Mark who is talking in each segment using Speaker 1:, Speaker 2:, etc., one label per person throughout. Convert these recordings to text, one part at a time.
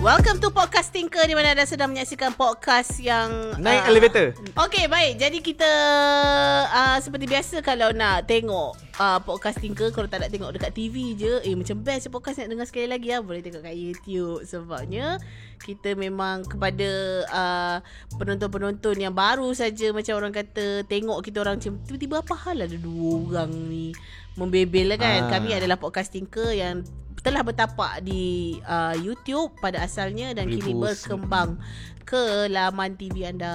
Speaker 1: Welcome to Podcast Tinker, di mana anda sedang menyaksikan podcast yang
Speaker 2: naik elevator.
Speaker 1: Okey, baik. Jadi kita seperti biasa kalau nak tengok Podcast Tinker, kalau tak nak tengok dekat TV je, macam best podcast nak dengar sekali lagi boleh tengok kat YouTube. Sebabnya kita memang kepada penonton-penonton yang baru saja, macam orang kata tengok kita orang macam tiba-tiba apa hal ada dua orang ni membebel lah kan. Kami adalah Podcast Tinker yang telah bertapak di YouTube pada asalnya dan kini berkembang ke laman TV anda.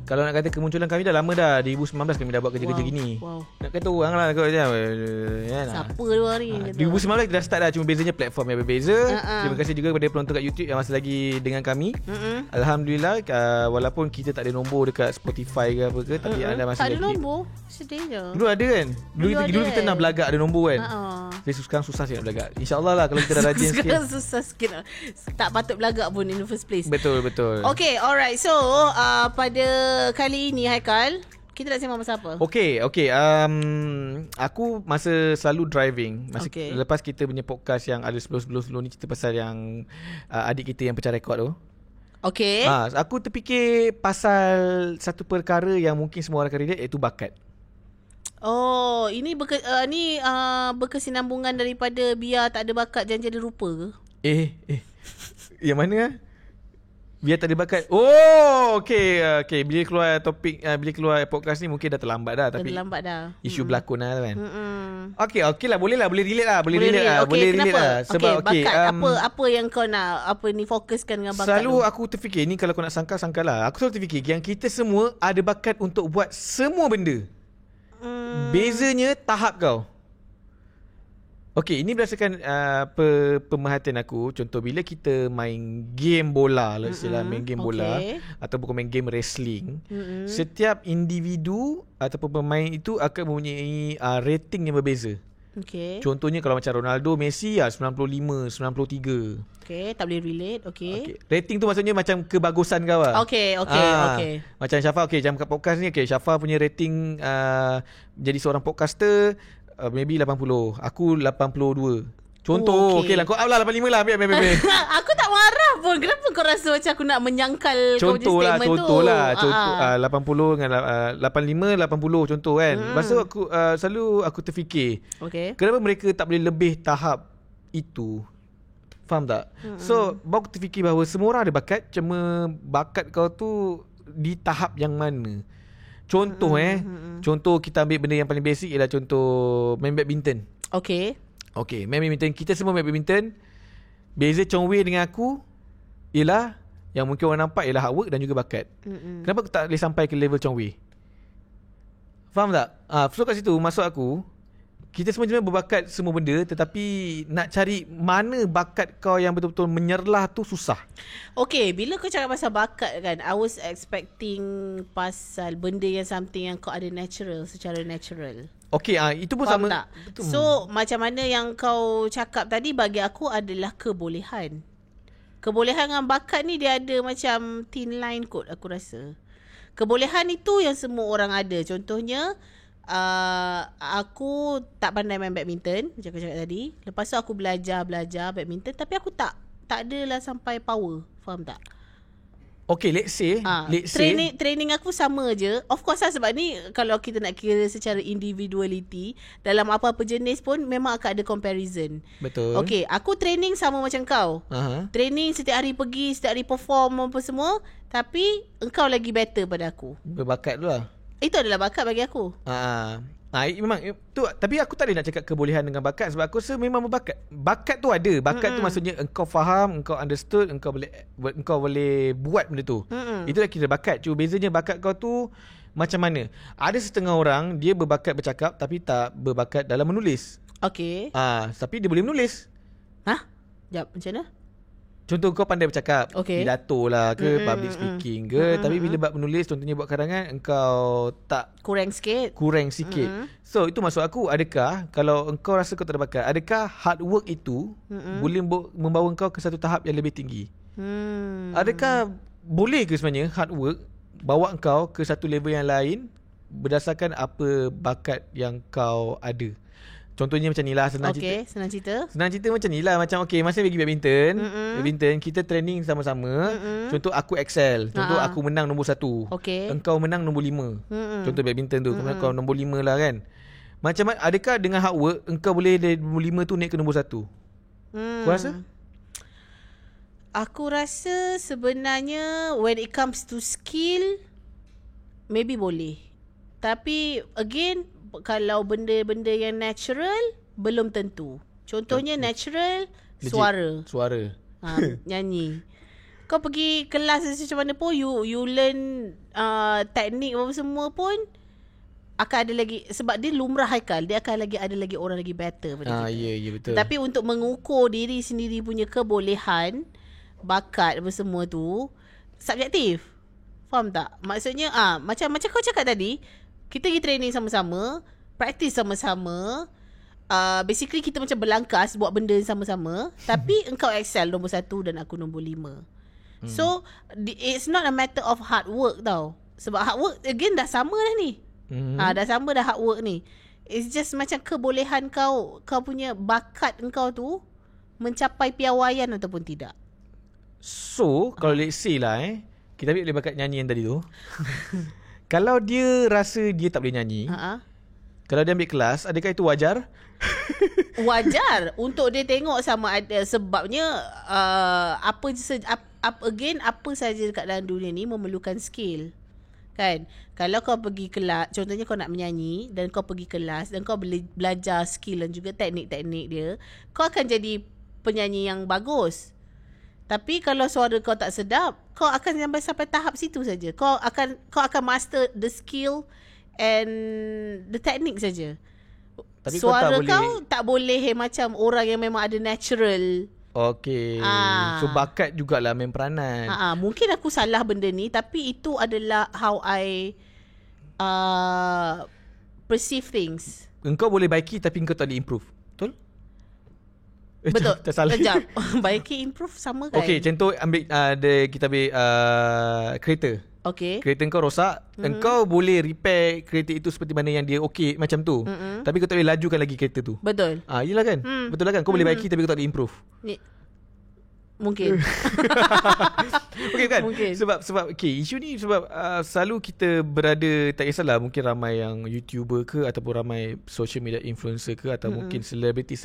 Speaker 2: Kalau nak kata kemunculan kami dah lama dah. 2019 kami dah buat kerja-kerja gini. Nak kata orang lah kot macam
Speaker 1: siapa dua hari
Speaker 2: 2019 kita dah start dah. Cuma bezanya platform yang berbeza. Terima kasih juga kepada penonton kat YouTube yang masih lagi dengan kami. Alhamdulillah, walaupun kita tak ada nombor dekat Spotify ke apa ke, tapi anda masih
Speaker 1: tak
Speaker 2: lagi
Speaker 1: ada nombor. Sedihnya.
Speaker 2: Dulu ada kan. Dulu kita nak belagak ada nombor kan. Tapi sekarang susah sikit nak belagak. InsyaAllah lah kalau kita dah rajin sikit.
Speaker 1: Sekarang susah sikit. Tak patut belagak pun in the first place.
Speaker 2: Betul.
Speaker 1: Okay, alright. So, pada kali ini, Haikal, kita nak sembang pasal apa?
Speaker 2: Okay. Aku masa selalu driving, lepas kita punya podcast yang ada sebelum ni, cerita pasal yang adik kita yang pecah rekod tu.
Speaker 1: Okay.
Speaker 2: Aku terfikir pasal satu perkara yang mungkin semua orang akan relate, iaitu bakat.
Speaker 1: Oh, ini berkesinambungan daripada biar tak ada bakat jangan jadi rupa ke?
Speaker 2: Yang mana? Biar tak ada bakat. Oh, okay. Bila keluar topik, bila keluar podcast ni mungkin dah terlambat dah. Tapi
Speaker 1: terlambat dah.
Speaker 2: Isu berlakon lah kan. Okay lah. Boleh relate lah. Boleh relate
Speaker 1: kenapa?
Speaker 2: lah. Sebab
Speaker 1: bakat apa yang kau nak fokuskan dengan bakat
Speaker 2: selalu
Speaker 1: tu?
Speaker 2: Aku terfikir ni, kalau kau nak sangka lah. Aku selalu terfikir yang kita semua ada bakat untuk buat semua benda. Bezanya tahap kau. Okay, ini berdasarkan pemerhatian aku. Contoh, bila kita main game bola, main game bola ataupun main game wrestling, setiap individu ataupun pemain itu akan mempunyai rating yang berbeza.
Speaker 1: Okay.
Speaker 2: Contohnya kalau macam Ronaldo, Messi 95, 93.
Speaker 1: Okay, tak boleh relate. Okay.
Speaker 2: Rating tu maksudnya macam kebagusan kau lah.
Speaker 1: Okay.
Speaker 2: Macam Syafa, macam kat podcast ni, Syafa punya rating jadi seorang podcaster maybe 80. Aku 82. Contoh, okay lah. Kau up lah 85 lah. Biar.
Speaker 1: Aku tak marah pun. Kenapa kau rasa macam aku nak menyangkal kau punya statement tu?
Speaker 2: Contoh lah. 80 dengan 85, 80 contoh kan. Lepas tu aku selalu aku terfikir, kenapa mereka tak boleh lebih tahap itu? Faham tak? So, baru aku terfikir bahawa semua orang ada bakat. Cuma bakat kau tu di tahap yang mana? Contoh contoh kita ambil benda yang paling basic, ialah contoh main badminton. Okay, main badminton. Kita semua main badminton. Beza Chong Wei dengan aku ialah, yang mungkin orang nampak ialah hard work dan juga bakat. Kenapa aku tak boleh sampai ke level Chong Wei? Faham tak? So kat situ masuk aku, kita semua jenis berbakat semua benda, tetapi nak cari mana bakat kau yang betul-betul menyerlah tu susah.
Speaker 1: Okay, bila kau cakap pasal bakat kan, I was expecting pasal benda yang something yang kau ada secara natural.
Speaker 2: Okay, itu pun
Speaker 1: faham
Speaker 2: sama
Speaker 1: tak? So, macam mana yang kau cakap tadi, bagi aku adalah kebolehan. Kebolehan dengan bakat ni dia ada macam thin line kot, aku rasa. Kebolehan itu yang semua orang ada. Contohnya, aku tak pandai main badminton, macam aku cakap tadi. Lepas tu aku belajar badminton, tapi aku tak adalah sampai power. Faham tak?
Speaker 2: Okay, let's say
Speaker 1: training aku sama je. Of course lah, sebab ni kalau kita nak kira secara individuality, dalam apa-apa jenis pun memang akan ada comparison.
Speaker 2: Betul.
Speaker 1: Okay, aku training sama macam kau. Training setiap hari pergi, setiap hari perform apa semua, tapi engkau lagi better pada aku.
Speaker 2: Berbakat tu lah.
Speaker 1: Itu adalah bakat bagi aku.
Speaker 2: Memang tu, tapi aku tak boleh nak cakap kebolehan dengan bakat, sebab aku rasa memang berbakat. Bakat tu ada. Bakat tu maksudnya engkau faham, engkau understood, engkau boleh buat benda tu. Itulah kira bakat. Cuma bezanya bakat kau tu macam mana. Ada setengah orang dia berbakat bercakap tapi tak berbakat dalam menulis.
Speaker 1: Okay.
Speaker 2: Tapi dia boleh menulis.
Speaker 1: Sekejap, macam mana?
Speaker 2: Contoh kau pandai bercakap, pidato lah ke, public speaking ke, tapi bila bab menulis, contohnya buat karangan, engkau tak
Speaker 1: kurang sikit.
Speaker 2: So itu maksud aku, adakah kalau engkau rasa kau tak ada bakat, adakah hard work itu boleh membawa engkau ke satu tahap yang lebih tinggi? Adakah boleh ke sebenarnya hard work bawa engkau ke satu level yang lain berdasarkan apa bakat yang kau ada? Contohnya macam ni lah, senang cerita.
Speaker 1: Senang cerita.
Speaker 2: Senang cerita macam ni lah. Macam masa pergi badminton, badminton kita training sama-sama. Contoh aku excel. Contoh aku menang nombor 1. Engkau menang nombor 5. Contoh badminton tu. Kau nombor 5 lah kan. Macam adakah dengan hard work engkau boleh dari nombor 5 tu naik ke nombor 1? Kau rasa?
Speaker 1: Aku rasa sebenarnya when it comes to skill, maybe boleh. Tapi again, kalau benda-benda yang natural, belum tentu. Contohnya natural, suara. Nyanyi. Kau pergi kelas macam mana pun, you learn teknik apa semua pun, akan ada lagi, sebab dia lumrah Haikal, dia akan lagi ada lagi orang lagi better pada kita.
Speaker 2: Ya, betul.
Speaker 1: Tapi untuk mengukur diri sendiri punya kebolehan, bakat apa semua tu subjektif. Faham tak? Maksudnya macam kau cakap tadi, kita pergi training sama-sama, practice sama-sama. Basically kita macam berlangkas buat benda sama-sama, tapi engkau excel nombor 1 dan aku nombor 5. So it's not a matter of hard work tau. Sebab hard work again dah sama dah ni. Dah sama dah hard work ni. It's just macam kebolehan kau punya bakat engkau tu mencapai piawaian ataupun tidak.
Speaker 2: So kalau let's say lah kita ambil bakat nyanyi yang tadi tu. Kalau dia rasa dia tak boleh nyanyi, kalau dia ambil kelas, adakah itu wajar?
Speaker 1: Wajar untuk dia tengok sama ada. Sebabnya apa saja dekat dalam dunia ni memerlukan skill, kan? Kalau kau pergi kelas, contohnya kau nak menyanyi dan kau pergi kelas dan kau boleh belajar skill dan juga teknik-teknik dia, kau akan jadi penyanyi yang bagus. Tapi kalau suara kau tak sedap, kau akan sampai tahap situ saja. Kau akan master the skill and the technique saja. Tapi suara kau tak boleh macam orang yang memang ada natural.
Speaker 2: Okay. So bakat jugalah main peranan.
Speaker 1: Mungkin aku salah benda ni, tapi itu adalah how I perceive things.
Speaker 2: Engkau boleh baiki tapi engkau tak boleh improve. Betul?
Speaker 1: Betul.
Speaker 2: Tersalah.
Speaker 1: Sekejap. Baiki improve sama kan?
Speaker 2: Okay, contoh kita ambil kereta.
Speaker 1: Okay.
Speaker 2: Kereta kau rosak, engkau boleh repair kereta itu seperti mana yang dia okey macam tu. Tapi kau tak boleh lajukan lagi kereta tu.
Speaker 1: Betul.
Speaker 2: Yelah kan? Betul lah kan? Kau boleh baiki tapi kau tak boleh improve.
Speaker 1: Mungkin.
Speaker 2: Okay kan?
Speaker 1: Mungkin.
Speaker 2: Sebab isu ni sebab selalu kita berada, tak kisahlah mungkin ramai yang YouTuber ke ataupun ramai social media influencer ke atau mungkin selebriti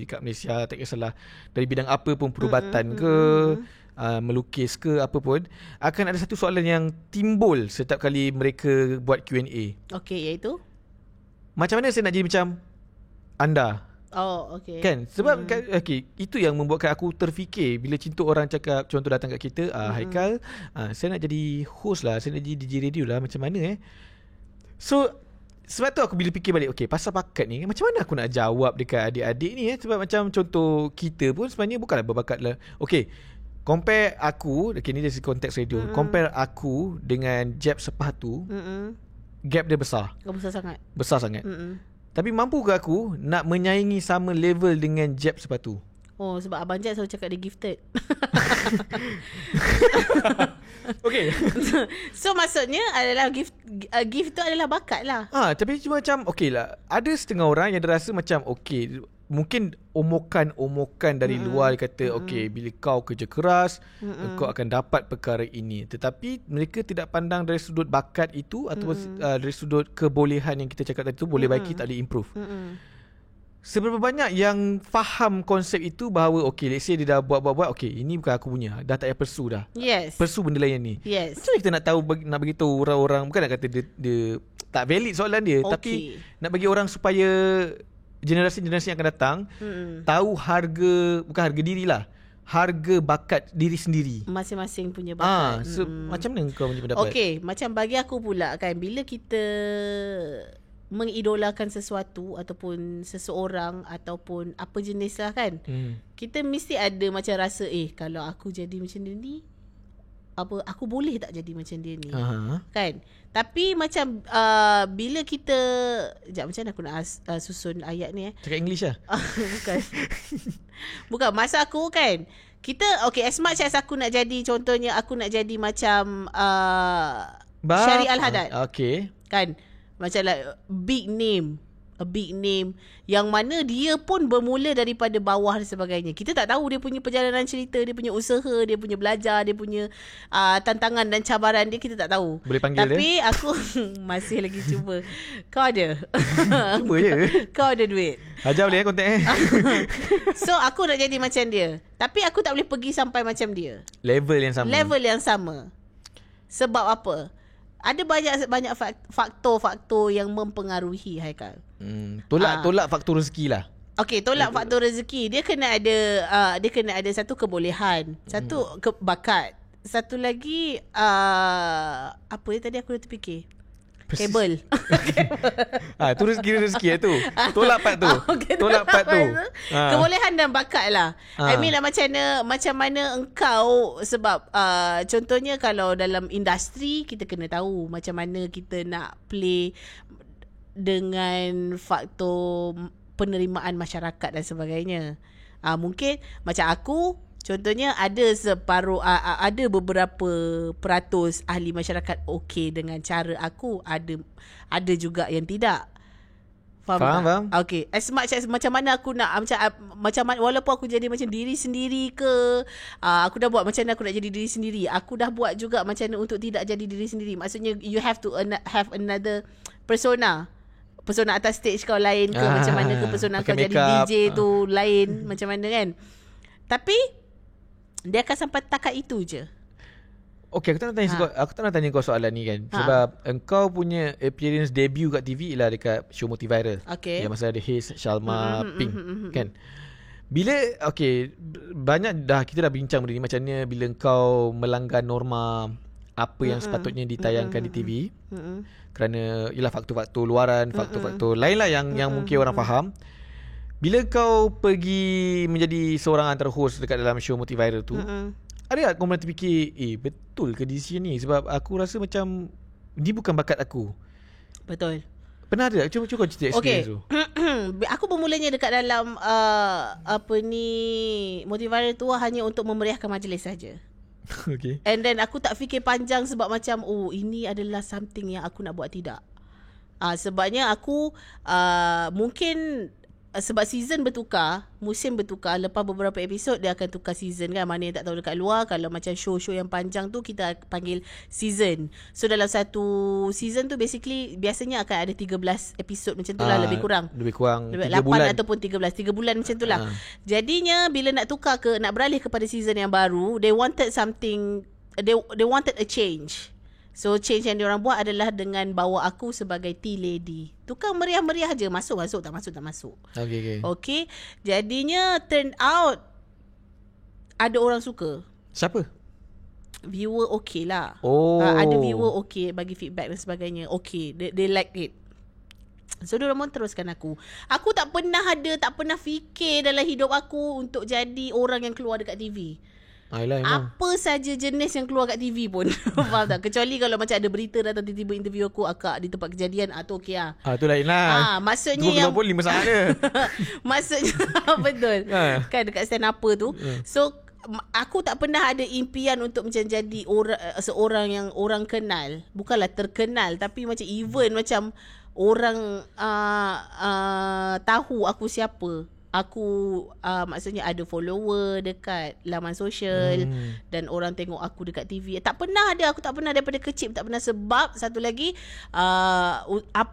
Speaker 2: dekat Malaysia, tak kisahlah dari bidang apa pun, perubatan ke, melukis ke apa pun, akan ada satu soalan yang timbul setiap kali mereka buat Q&A.
Speaker 1: Okay, iaitu
Speaker 2: macam mana saya nak jadi macam anda?
Speaker 1: Okay.
Speaker 2: Kan? Sebab itu yang membuatkan aku terfikir bila cinta orang cakap, contoh datang kat kita, Haikal, saya nak jadi host lah, saya nak jadi DJ radio lah, macam mana So sebab tu aku bila fikir balik, pasal bakat ni, macam mana aku nak jawab dekat adik-adik ni sebab macam contoh kita pun sebenarnya bukanlah berbakat lah. Compare aku, ni dari konteks radio, compare aku dengan Jeb sepatu, gap dia besar. Besar sangat. Tapi mampu ke aku nak menyaingi sama level dengan Jeb sepatu?
Speaker 1: Sebab Abang Jeb selalu cakap dia gifted.
Speaker 2: Okay.
Speaker 1: So maksudnya adalah gift tu adalah bakat lah.
Speaker 2: Tapi cuma macam lah, ada setengah orang yang rasa macam mungkin omokan dari luar kata bila kau kerja keras kau akan dapat perkara ini, tetapi mereka tidak pandang dari sudut bakat itu ataupun dari sudut kebolehan yang kita cakap tadi tu, boleh baiki tak boleh improve. Seberapa banyak yang faham konsep itu bahawa let's say dia dah buat ini bukan aku punya, dah tak payah pursue dah.
Speaker 1: Yes.
Speaker 2: Pursue benda lain ni.
Speaker 1: Yes.
Speaker 2: Macam mana kita nak tahu, nak beritahu orang-orang, bukan nak kata dia tak valid soalan dia, tapi nak bagi orang supaya generasi-generasi yang akan datang tahu bukan harga diri lah, harga bakat diri sendiri.
Speaker 1: Masing-masing punya bakat.
Speaker 2: Macam mana kau punya pendapat?
Speaker 1: Macam bagi aku pula kan, bila kita mengidolakan sesuatu ataupun seseorang ataupun apa jenis lah kan, kita mesti ada macam rasa kalau aku jadi macam dia ni, aku boleh tak jadi macam dia ni, kan? Tapi macam bila kita macam mana aku nak susun ayat ni
Speaker 2: cakap English lah.
Speaker 1: Bukan masa aku kan, kita as much as aku nak jadi, contohnya aku nak jadi macam Syari Al-Haddad,
Speaker 2: kan,
Speaker 1: macam like big name, a big name, yang mana dia pun bermula daripada bawah dan sebagainya. Kita tak tahu dia punya perjalanan cerita, dia punya usaha, dia punya belajar, dia punya tantangan dan cabaran dia, kita tak tahu.
Speaker 2: Boleh panggil
Speaker 1: Tapi aku masih lagi cuba. Kau ada?
Speaker 2: Cuba je.
Speaker 1: Kau ada duit.
Speaker 2: Ajar boleh kontak
Speaker 1: So aku nak jadi macam dia, tapi aku tak boleh pergi sampai macam dia.
Speaker 2: Level yang sama.
Speaker 1: Sebab apa? Ada banyak faktor-faktor yang mempengaruhi, Haikal.
Speaker 2: Tolak faktor rezeki lah.
Speaker 1: Okey, tolak faktor rezeki. Dia kena ada satu kebolehan, satu bakat. Satu lagi apa tadi aku dah terfikir. Kabel.
Speaker 2: Tu rezeki tu. Tolak part tu. Tolak part tu.
Speaker 1: Kebolehan dan bakat lah. I mean lah, macam mana engkau, sebab contohnya kalau dalam industri, kita kena tahu macam mana kita nak play dengan faktor penerimaan masyarakat dan sebagainya. Mungkin macam aku, contohnya ada beberapa peratus ahli masyarakat okey dengan cara aku, ada juga yang tidak. Faham. Okey, as much as macam mana aku nak macam walaupun aku jadi macam diri sendiri ke, aku dah buat macam mana aku nak jadi diri sendiri. Aku dah buat juga macam mana untuk tidak jadi diri sendiri. Maksudnya you have to have another persona atas stage kau lain ke, macam mana ke persona kau jadi DJ tu lain macam mana kan. Tapi dia akan sampai takat itu je. Okay, aku tak nak tanya kau soalan ni kan. Sebab engkau punya appearance debut kat TV ialah dekat show Multiviral. Okay.
Speaker 2: Yang masa ada Haze, Shalma, Pink kan. Bila banyak kita dah bincang benda ni, macam ni bila engkau melanggar norma apa yang sepatutnya ditayangkan di TV. Kerana ialah faktor-faktor luaran, faktor-faktor lain lah yang mungkin orang faham. Bila kau pergi menjadi seorang antara host dekat dalam show Multiviral tu, ada tak kau mula terfikir, betul ke di sini? Sebab aku rasa macam ni bukan bakat aku.
Speaker 1: Betul.
Speaker 2: Pernah ada? Cuba kau cerita experience tu.
Speaker 1: Aku bermulanya dekat dalam Multiviral tu hanya untuk memeriahkan majlis saja.
Speaker 2: Okay.
Speaker 1: And then aku tak fikir panjang sebab macam ini adalah something yang aku nak buat, tidak. Sebabnya aku mungkin sebab season bertukar, musim bertukar, lepas beberapa episod dia akan tukar season kan. Mana yang tak tahu dekat luar, kalau macam show-show yang panjang tu kita panggil season. So dalam satu season tu biasanya akan ada 13 episod macam tu lah, lebih kurang
Speaker 2: 3
Speaker 1: 8
Speaker 2: bulan
Speaker 1: ataupun 3 bulan macam tu lah. Jadinya bila nak tukar nak beralih kepada season yang baru, they wanted something, they wanted a change. So change yang diorang buat adalah dengan bawa aku sebagai tea lady. Tukang meriah-meriah je, masuk tak masuk. Okay. Jadinya turn out ada orang suka.
Speaker 2: Siapa?
Speaker 1: Viewer okay lah. Ada viewer okay, bagi feedback dan sebagainya. Okay, they like it. So diorang pun teruskan aku. Aku tak pernah fikir dalam hidup aku untuk jadi orang yang keluar dekat TV. Apa saja jenis yang keluar kat TV pun. Faham tak? Kecuali kalau macam ada berita datang tiba-tiba interview aku akak di tempat kejadian, tu okey lah.
Speaker 2: Tu lain lah.
Speaker 1: Maksudnya yang
Speaker 2: 25 saat dia.
Speaker 1: Maksudnya betul. Kan dekat stand apa tu. So aku tak pernah ada impian untuk macam jadi seorang yang orang kenal. Bukanlah terkenal, tapi macam even macam orang tahu aku siapa. Aku maksudnya ada follower dekat laman sosial dan orang tengok aku dekat TV. Tak pernah ada. Aku tak pernah daripada kecil. Tak pernah. Sebab satu lagi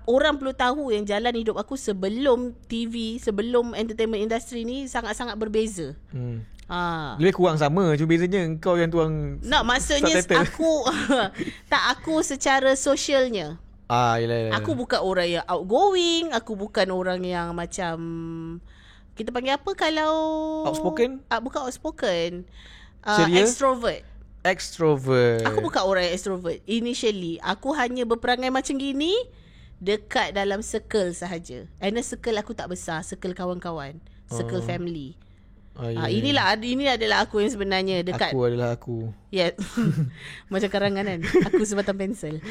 Speaker 1: orang perlu tahu yang jalan hidup aku sebelum TV, sebelum entertainment industry ni sangat-sangat berbeza.
Speaker 2: Lebih kurang sama. Cuma bezanya engkau yang tuang
Speaker 1: maksudnya aku aku secara sosialnya.
Speaker 2: Yelah.
Speaker 1: Aku bukan orang yang outgoing. Aku bukan orang yang macam, kita panggil apa kalau
Speaker 2: outspoken?
Speaker 1: Bukan outspoken. Extrovert. Aku bukan orang yang extrovert. Initially, aku hanya berperangai macam gini dekat dalam circle sahaja. And circle aku tak besar. Circle kawan-kawan. Circle family. Ini adalah aku yang sebenarnya dekat.
Speaker 2: Aku adalah aku.
Speaker 1: Yeah. Macam karangan kan. Aku sebatang pensel.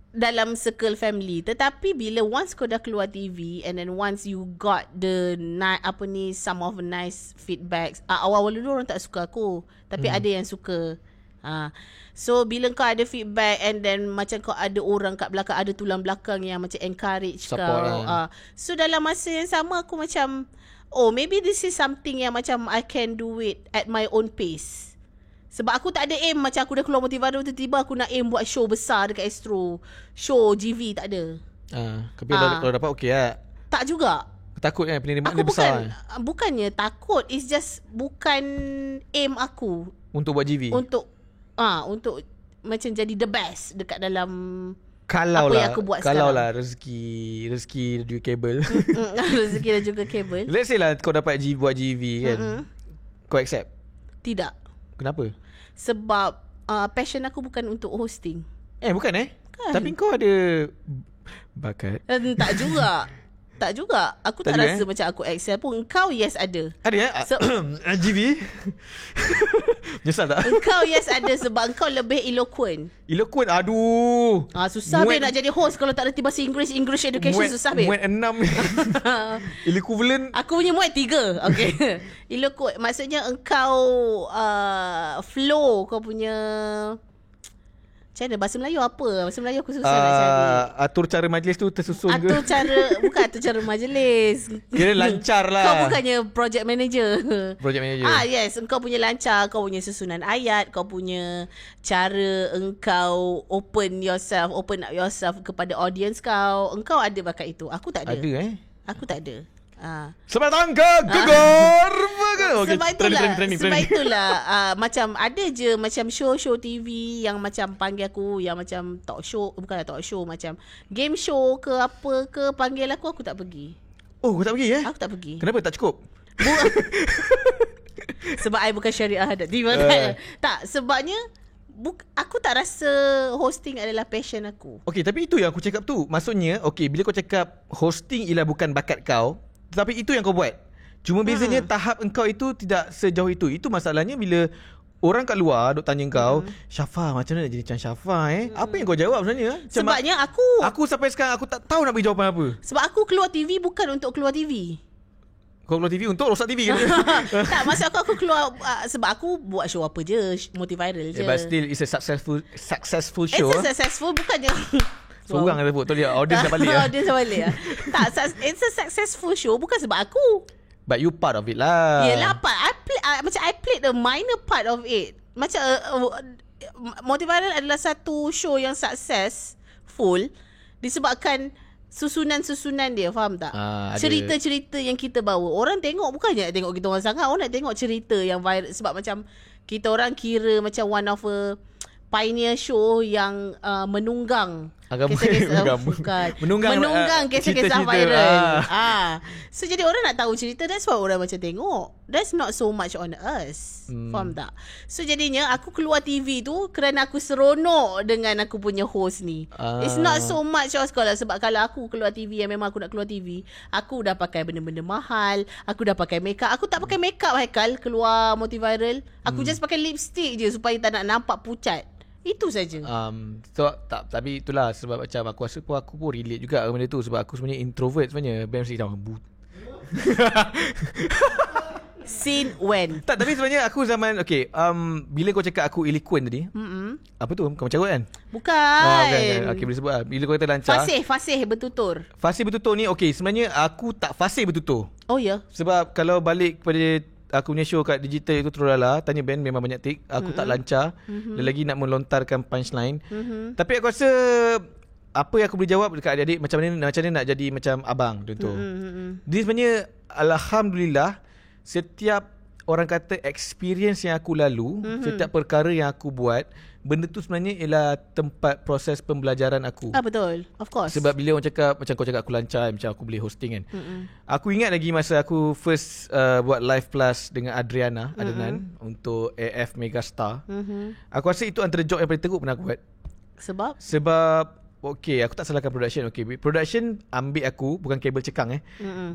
Speaker 1: Dalam circle family. Tetapi bila once kau dah keluar TV, and then once you got the some of nice feedbacks, awal-awal dulu orang tak suka aku, tapi ada yang suka. So bila kau ada feedback and then macam kau ada orang kat belakang, ada tulang belakang yang macam encourage support kau. So dalam masa yang sama aku macam, maybe this is something yang macam I can do it at my own pace. Sebab aku tak ada aim macam aku dah keluar Motivado tiba-tiba aku nak aim buat show besar dekat Astro. Show GV tak ada.
Speaker 2: Tapi kalau dapat okey lah.
Speaker 1: Tak juga.
Speaker 2: Takut kan penerimaan dia besar.
Speaker 1: Bukannya takut, it's just bukan aim aku
Speaker 2: untuk buat GV.
Speaker 1: Untuk macam jadi the best dekat dalam
Speaker 2: kalau
Speaker 1: apa yang aku buat
Speaker 2: kalau
Speaker 1: sekarang.
Speaker 2: Lah rezeki dan juga kabel.
Speaker 1: Rezeki dan juga kabel.
Speaker 2: Let's say lah kau dapat buat GV kan. Kau accept?
Speaker 1: Tidak.
Speaker 2: Kenapa?
Speaker 1: Sebab passion aku bukan untuk hosting.
Speaker 2: Bukan kan? Tapi kau ada bakat.
Speaker 1: Tak juga. Tak juga. Aku tak rasa macam aku excel pun. Engkau yes ada.
Speaker 2: Ada GV? Nyesal tak?
Speaker 1: Engkau yes ada sebab engkau lebih eloquent.
Speaker 2: Eloquent? Aduh.
Speaker 1: Susah Beb nak jadi host kalau tak ada bahasa English education susah Beb.
Speaker 2: Muat 6. Equivalent.
Speaker 1: Aku punya muat 3. Okay. Eloquent. Maksudnya engkau flow kau punya. Macam mana? Bahasa Melayu apa? Bahasa Melayu aku susah nak cari.
Speaker 2: Atur cara majlis tu tersusun ke?
Speaker 1: Bukan atur cara majlis.
Speaker 2: Kira lancar lah.
Speaker 1: Kau bukannya project manager.
Speaker 2: Project manager.
Speaker 1: Yes. Engkau punya lancar. Kau punya susunan ayat. Kau punya cara engkau open up yourself kepada audience kau. Engkau ada bakat itu. Aku tak ada. Aku tak ada.
Speaker 2: Sebab tangga gegar.
Speaker 1: Sebab itulah macam ada je macam show TV yang macam panggil aku, yang macam talk show, bukanlah talk show, macam game show ke apa ke, panggil aku tak pergi.
Speaker 2: Kau tak pergi
Speaker 1: Aku tak pergi.
Speaker 2: Kenapa tak cukup?
Speaker 1: Sebab I bukan syariah dah. Tak, sebabnya aku tak rasa hosting adalah passion aku.
Speaker 2: Okay, tapi itu yang aku cakap tu. Maksudnya, bila kau cakap hosting ialah bukan bakat kau, tapi itu yang kau buat. Cuma bezanya tahap engkau itu tidak sejauh itu. Itu masalahnya bila orang kat luar duk tanya kau, Syafa macam mana nak jadi macam Syafa Apa yang kau jawab sebenarnya?
Speaker 1: Sebabnya
Speaker 2: aku sampai sekarang aku tak tahu nak bagi jawapan apa.
Speaker 1: Sebab aku keluar TV bukan untuk keluar TV.
Speaker 2: Kau keluar TV untuk rosak TV kan?
Speaker 1: Tak, maksud aku keluar sebab aku buat show apa je, Motiviral je.
Speaker 2: But still it's a successful show.
Speaker 1: It's a successful, bukannya
Speaker 2: seorang ada tu dia audience dah balik.
Speaker 1: Audience dah balik. Tak, it's a successful show bukan sebab aku.
Speaker 2: But you part of it lah.
Speaker 1: Yelah, I played a minor part of it. Macam Motiviral adalah satu show yang successful disebabkan susunan dia, faham tak? Cerita-cerita yang kita bawa. Orang tengok bukannya nak tengok kita orang sangat, orang nak tengok cerita yang viral. Sebab macam kita orang kira macam one of a pioneer show yang menunggang menunggang kisah-kisah viral. So jadi orang nak tahu cerita, that's why orang macam tengok. That's not so much on us. Faham tak? So jadinya aku keluar TV tu kerana aku seronok dengan aku punya host ni. It's not so much sebab kalau aku keluar TV yang memang aku nak keluar TV, aku dah pakai benda-benda mahal, aku dah pakai makeup. Aku tak pakai makeup Haikal keluar Motiviral. Aku just pakai lipstick je supaya tak nak nampak pucat. Itu saja.
Speaker 2: Tapi itulah sebab macam aku rasa pun aku pun relate juga dengan benda tu. Sebab aku sebenarnya introvert sebenarnya. Ben mesti dah
Speaker 1: Sin when?
Speaker 2: Tak, tapi sebenarnya aku zaman bila kau cakap aku eloquent tadi, apa tu? Kau macam kan?
Speaker 1: Bukan.
Speaker 2: Boleh sebut lah. Bila kau kata lancar,
Speaker 1: Fasih bertutur.
Speaker 2: Fasih bertutur ni sebenarnya aku tak fasih bertutur.
Speaker 1: Oh ya.
Speaker 2: Sebab kalau balik kepada aku punya show kat digital itu Trolala, tanya Ben memang banyak take. Aku tak lancar. Dan lagi nak melontarkan punchline. Tapi aku rasa apa yang aku boleh jawab dekat adik-adik macam mana nak jadi macam abang contoh. Jadi sebenarnya alhamdulillah setiap orang kata experience yang aku lalu, setiap perkara yang aku buat, benda tu sebenarnya ialah tempat proses pembelajaran aku.
Speaker 1: Betul. Of course.
Speaker 2: Sebab bila orang cakap, macam kau cakap aku lancar, macam aku boleh hosting kan. Aku ingat lagi masa aku first buat live plus dengan Adriana Adenan untuk AF Megastar. Aku rasa itu antara job yang paling teruk pernah aku buat. Sebab aku tak salahkan production. Production ambil aku, bukan kabel cekang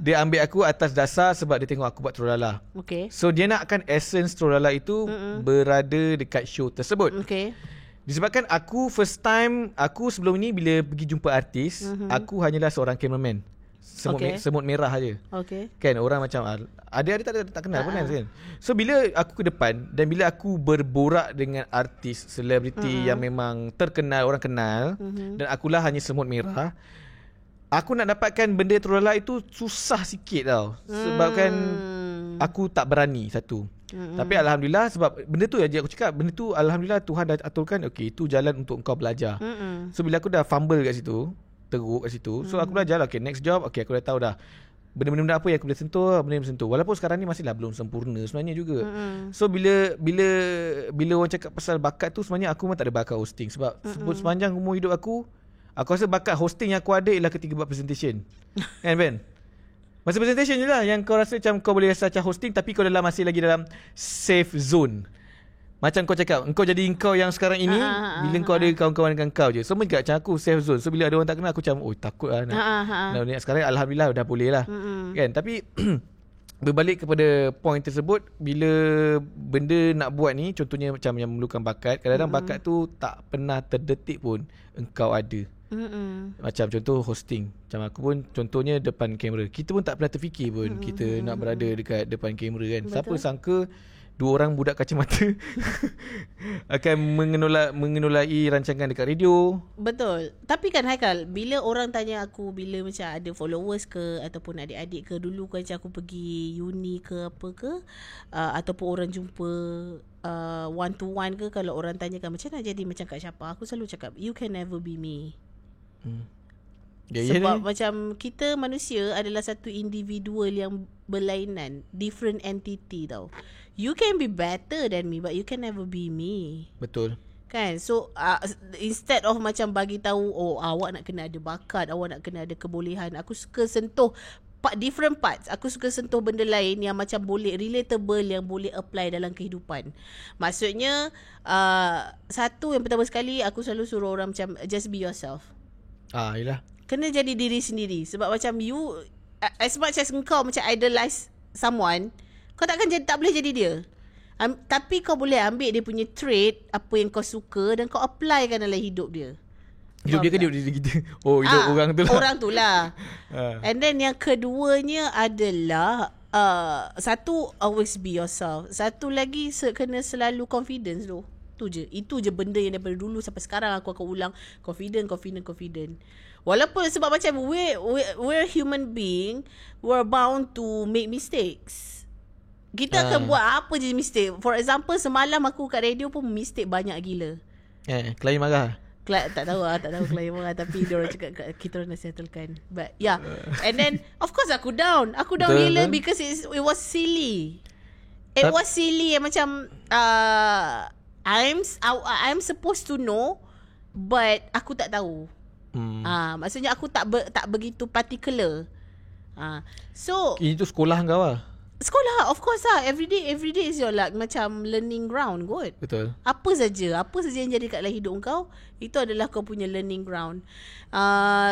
Speaker 2: Dia ambil aku atas dasar sebab dia tengok aku buat Trolala. So dia nakkan essence Trolala itu berada dekat show tersebut. Disebabkan aku first time, aku sebelum ni bila pergi jumpa artis, aku hanyalah seorang cameraman. semut merah aja. Kan orang macam ada tak kenal pun kan. So bila aku ke depan dan bila aku berborak dengan artis, selebriti yang memang terkenal, orang kenal, dan akulah hanya semut merah, aku nak dapatkan benda terulalai itu susah sikit tau. Sebabkan aku tak berani satu. Tapi alhamdulillah, sebab benda tu je aku cakap, benda tu alhamdulillah Tuhan dah aturkan, okey, itu jalan untuk engkau belajar. So bila aku dah fumble kat situ, teruk kat situ, so aku belajar lah, okay, next job, okay, aku dah tahu dah benda-benda apa yang aku boleh sentuh, benda yang sentuh. Walaupun sekarang ni masihlah belum sempurna sebenarnya juga. So bila orang cakap pasal bakat tu, sebenarnya aku memang tak ada bakat hosting. Sebab sepanjang umur hidup aku rasa bakat hosting yang aku ada ialah ketika buat presentation. Kan Ben? Masa presentation je lah yang kau rasa macam kau boleh rasa macam hosting, tapi kau masih lagi dalam safe zone. Macam kau cakap, engkau jadi engkau yang sekarang ini bila kau ada kawan-kawan dengan kau je. So macam aku safe zone. So bila ada orang tak kenal, aku macam takut lah nak sekarang alhamdulillah dah boleh lah. Kan? Tapi berbalik kepada point tersebut, bila benda nak buat ni, contohnya macam yang memerlukan bakat, kadang-kadang bakat tu tak pernah terdetik pun engkau ada. Macam contoh hosting, macam aku pun contohnya depan kamera, kita pun tak pernah terfikir pun kita nak berada dekat depan kamera kan. Betul. Siapa sangka dua orang budak kacamata akan mengenolai rancangan dekat radio.
Speaker 1: Betul. Tapi kan Haikal, bila orang tanya aku, bila macam ada followers ke ataupun adik-adik ke, dulu kan macam aku pergi uni ke apa ke, ataupun orang jumpa one to one ke, kalau orang tanyakan macam nak jadi macam Kak Syapa, aku selalu cakap you can never be me. Sebab macam kita manusia adalah satu individual yang berlainan, different entity tau. You can be better than me, but you can never be me.
Speaker 2: Betul.
Speaker 1: Kan? So instead of macam bagi tahu, oh awak nak kena ada bakat, awak nak kena ada kebolehan, aku suka sentuh different parts. Aku suka sentuh benda lain yang macam boleh relatable, yang boleh apply dalam kehidupan. Maksudnya satu, yang pertama sekali aku selalu suruh orang macam just be yourself.
Speaker 2: Yelah.
Speaker 1: Kena jadi diri sendiri. Sebab macam you, as much as engkau macam idolize someone, kau tak boleh jadi dia. Tapi kau boleh ambil dia punya trait, apa yang kau suka, dan kau applykan dalam hidup dia.
Speaker 2: Hidup dia ke hidup diri kita? Oh, hidup orang tu lah.
Speaker 1: Orang tu lah. And then yang keduanya adalah satu, always be yourself. Satu lagi, kena selalu confidence tu. Itu je benda yang daripada dulu sampai sekarang aku akan ulang. Confident. Walaupun sebab macam we're human being, we're bound to make mistakes. Kita akan buat apa je mistake. For example, semalam aku kat radio pun mistake banyak gila.
Speaker 2: Klien marah?
Speaker 1: Tak tahu klien marah. Tapi diorang cakap kita orang dah settlekan. But yeah. And then of course aku down gila because it was silly. It was silly. Macam I'm supposed to know, but aku tak tahu. Maksudnya aku tak begitu particular. So
Speaker 2: itu sekolah kau lah.
Speaker 1: Sekolah, of course lah. Everyday is your like macam learning ground kot.
Speaker 2: Betul.
Speaker 1: Apa saja yang jadi kat dalam hidup kau, itu adalah kau punya learning ground.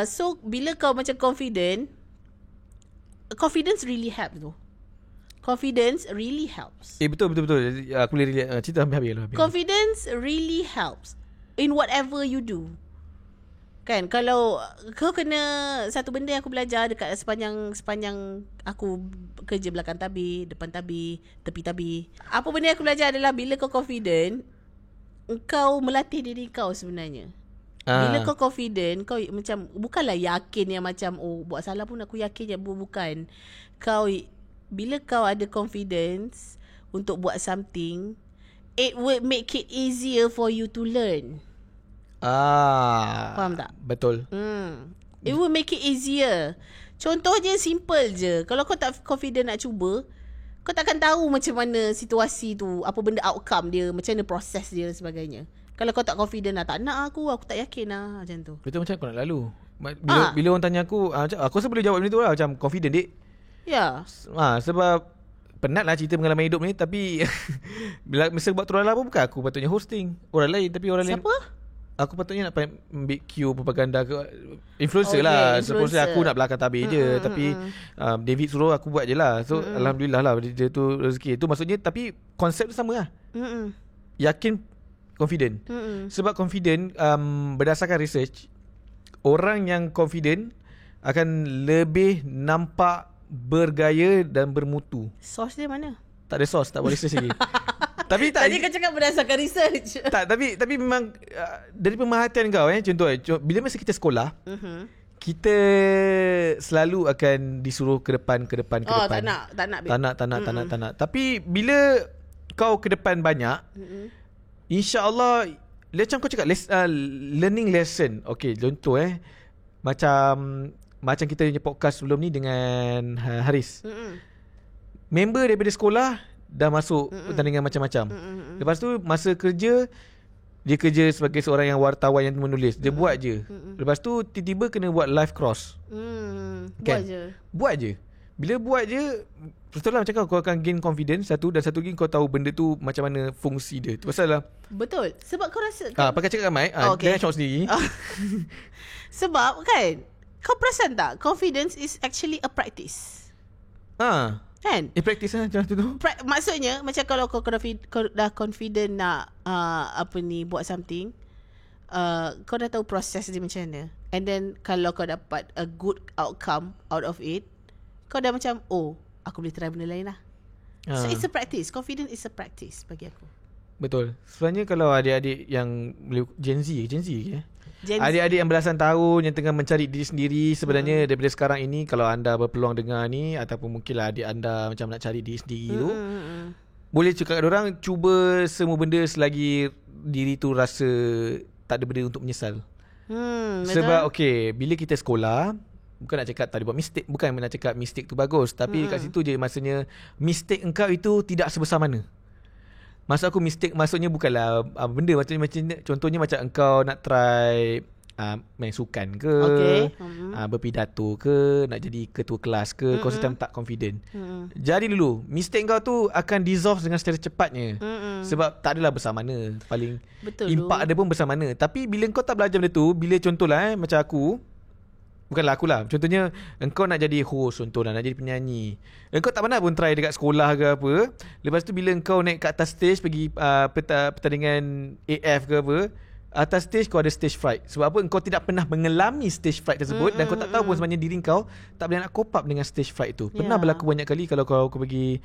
Speaker 1: So bila kau macam confidence really helps tu. Confidence really helps.
Speaker 2: Betul. Aku boleh relate. Cerita habis.
Speaker 1: Confidence really helps in whatever you do. Kan, kalau kau kena, satu benda yang aku belajar dekat sepanjang aku kerja belakang tabir, depan tabir, tepi tabir, apa benda yang aku belajar adalah bila kau confident, kau melatih diri kau sebenarnya. Bila kau confident, kau macam bukanlah yakin yang macam buat salah pun aku yakin je, bukan. Bila kau ada confidence untuk buat something, it will make it easier for you to learn. Faham tak?
Speaker 2: Betul.
Speaker 1: It will make it easier. Contohnya simple je. Kalau kau tak confident nak cuba, kau takkan tahu macam mana situasi tu, apa benda outcome dia, macam mana proses dia dan sebagainya. Kalau kau tak confident tak nak aku tak yakin lah, macam tu.
Speaker 2: Betul, macam aku nak lalu. Bila orang tanya aku rasa boleh jawab benda tu lah, macam confident dik.
Speaker 1: Ya.
Speaker 2: Sebab penat lah cerita pengalaman hidup ni. Tapi bila masa buat Turala pun bukan aku patutnya hosting, orang lain. Tapi orang
Speaker 1: siapa?
Speaker 2: lain, aku patutnya nak ambil Q propaganda ke influencer lah. Supposedly aku nak belakang tabir je. Tapi David suruh aku buat je lah. So alhamdulillah lah, dia tu rezeki tu. Maksudnya, tapi konsep tu sama lah. Yakin, confident. Sebab confident, berdasarkan research, orang yang confident akan lebih nampak bergaya dan bermutu.
Speaker 1: Sos dia mana?
Speaker 2: Tak ada sos, tak boleh research lagi. Tapi tak,
Speaker 1: tadi kau cakap berdasarkan research.
Speaker 2: Tak, tapi memang dari pemerhatian kau contoh bila masa kita sekolah, kita selalu akan disuruh ke depan.
Speaker 1: Tak nak.
Speaker 2: Tapi bila kau ke depan banyak, insya-Allah macam kau cakap learning lesson. Okey, contoh macam kita punya podcast sebelum ni dengan Haris. Member daripada sekolah dah masuk pertandingan macam-macam. Lepas tu masa kerja, dia kerja sebagai seorang yang wartawan yang menulis. Dia buat je. Lepas tu tiba-tiba kena buat live cross. Buat je. Bila buat je, betul lah macam kau akan gain confidence satu, dan satu lagi kau tahu benda tu macam mana fungsi dia. Tu pasal lah.
Speaker 1: Betul. Sebab kau rasa kan,
Speaker 2: pakai cakap mic, jangan shout sendiri.
Speaker 1: Sebab kan, kau perasan tak, confidence is actually a practice. Kan?
Speaker 2: Practice lah macam tu.
Speaker 1: Maksudnya macam kalau kau dah confident nak buat something, kau dah tahu proses dia macam mana. And then kalau kau dapat a good outcome out of it, kau dah macam, aku boleh try benda lain lah. So it's a practice. Confidence is a practice bagi aku.
Speaker 2: Betul. Sebenarnya kalau adik-adik yang Gen Z adik-adik yang belasan tahun yang tengah mencari diri sendiri, sebenarnya daripada sekarang ini, kalau anda berpeluang dengar ni, ataupun mungkinlah adik anda macam nak cari diri sendiri tu, boleh cakap kat orang, cuba semua benda selagi diri tu rasa tak ada benda untuk menyesal. Sebab bila kita sekolah, bukan nak cakap tak ada buat mistake, bukan nak cakap mistake tu bagus, tapi kat situ je maksudnya mistake engkau itu tidak sebesar mana. Maksud aku mistake maksudnya bukanlah benda macam contohnya macam engkau nak try main sukan ke, berpidato ke, nak jadi ketua kelas ke, kau sedang tak confident. Jadi dulu mistake kau tu akan dissolve dengan secara cepatnya. Sebab tak adalah besar mana, paling impact ada pun besar mana. Tapi bila kau tak belajar benda tu, bila contohlah macam aku, bukanlah akulah, contohnya engkau nak jadi host, contohlah nak jadi penyanyi, engkau tak pernah pun try dekat sekolah ke apa. Lepas tu bila engkau naik kat atas stage, pergi pertandingan AF ke apa, atas stage kau ada stage fright. Sebab apa? Engkau tidak pernah mengalami stage fright tersebut, dan kau tak tahu pun sebenarnya diri kau tak boleh nak cope up dengan stage fright tu. Pernah berlaku banyak kali kalau kau pergi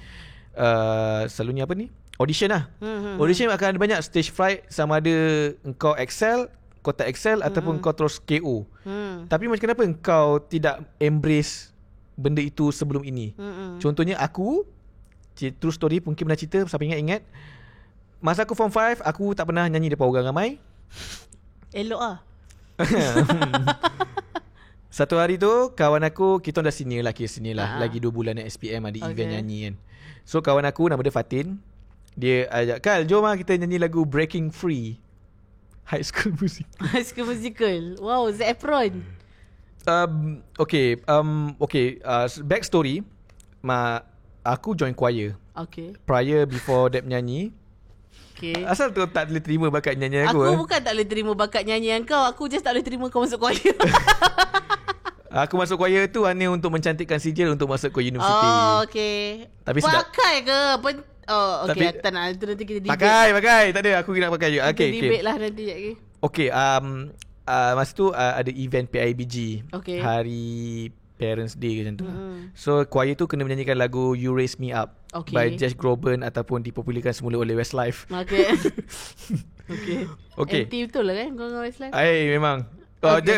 Speaker 2: selalunya audition lah. Audition akan ada banyak stage fright, sama ada engkau excel, kau tak excel, ataupun kau terus KO. Tapi macam kenapa engkau tidak embrace benda itu sebelum ini? Contohnya aku, true story, mungkin pernah cerita, siapa ingat, masa aku form 5, aku tak pernah nyanyi depan orang ramai.
Speaker 1: Elok lah.
Speaker 2: Satu hari tu kawan aku, kita dah senior lah, lagi 2 bulan nak SPM, ada event nyanyi kan. So kawan aku nama dia Fatin, dia ajak, Kal, jom lah kita nyanyi lagu Breaking Free, High School Musical. Wow, Zac Efron. Back story, aku join choir. Before that menyanyi. Asal tu tak boleh terima bakat nyanyian aku.
Speaker 1: Aku bukan tak boleh terima bakat nyanyian kau, aku just tak boleh terima kau masuk choir.
Speaker 2: Aku masuk choir tu hanya untuk mencantikkan sijil untuk masuk ke universiti. Tapi
Speaker 1: pakai ke? Tapi tak nak, itu nanti kita debate.
Speaker 2: Pakai. Tak ada, aku nak pakai juga.
Speaker 1: Kita debate lah nanti.
Speaker 2: Masa tu ada event PIBG, Hari Parents Day macam tu. So choir tu kena menyanyikan lagu You Raise Me Up by Josh Groban, ataupun dipopularkan semula oleh Westlife.
Speaker 1: Anti betul lah kan kau dengan Westlife?
Speaker 2: Memang.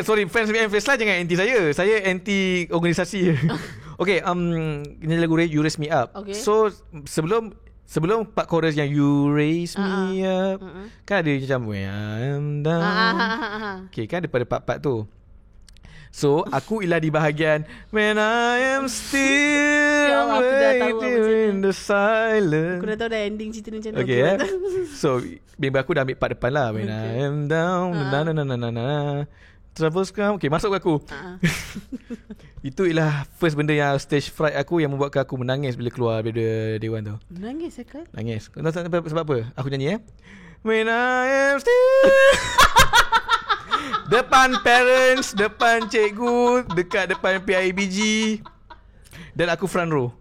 Speaker 2: Sorry, fans Westlife jangan anti saya. Saya anti organisasi. Nyanyi lagu You Raise Me Up. So sebelum part chorus yang You Raise Me Up, kan ada macam When I'm down. Kan ada pada part-part tu. So aku ialah di bahagian When I am still waiting in the silence.
Speaker 1: Aku dah tahu dah ending cerita macam mana.
Speaker 2: So member aku dah ambil part depan lah. When I am down, Troubles come. Masuk aku. Itu ialah first benda yang stage fright aku, yang membuatkan aku menangis bila keluar daripada dewan tu.
Speaker 1: Menangis kan?
Speaker 2: Nangis. Kau tahu sebab apa? Aku nyanyi When I am still depan parents, depan cikgu, dekat depan PIBG, dan aku front row.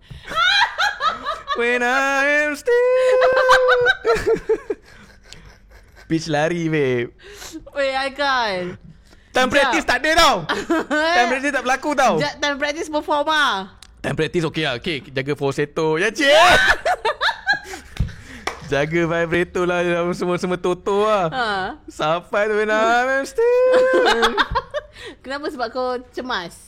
Speaker 2: When I am still pitch lari babe.
Speaker 1: I can't.
Speaker 2: Time practice tak ada tau. Time practice tak berlaku tau.
Speaker 1: Time practice perform lah.
Speaker 2: Time practice okey lah. Okay, jaga falsetto. Ya cik. Jaga vibrato lah. Semua toto lah. Sampai tu mesti.
Speaker 1: Kenapa? Sebab kau cemas?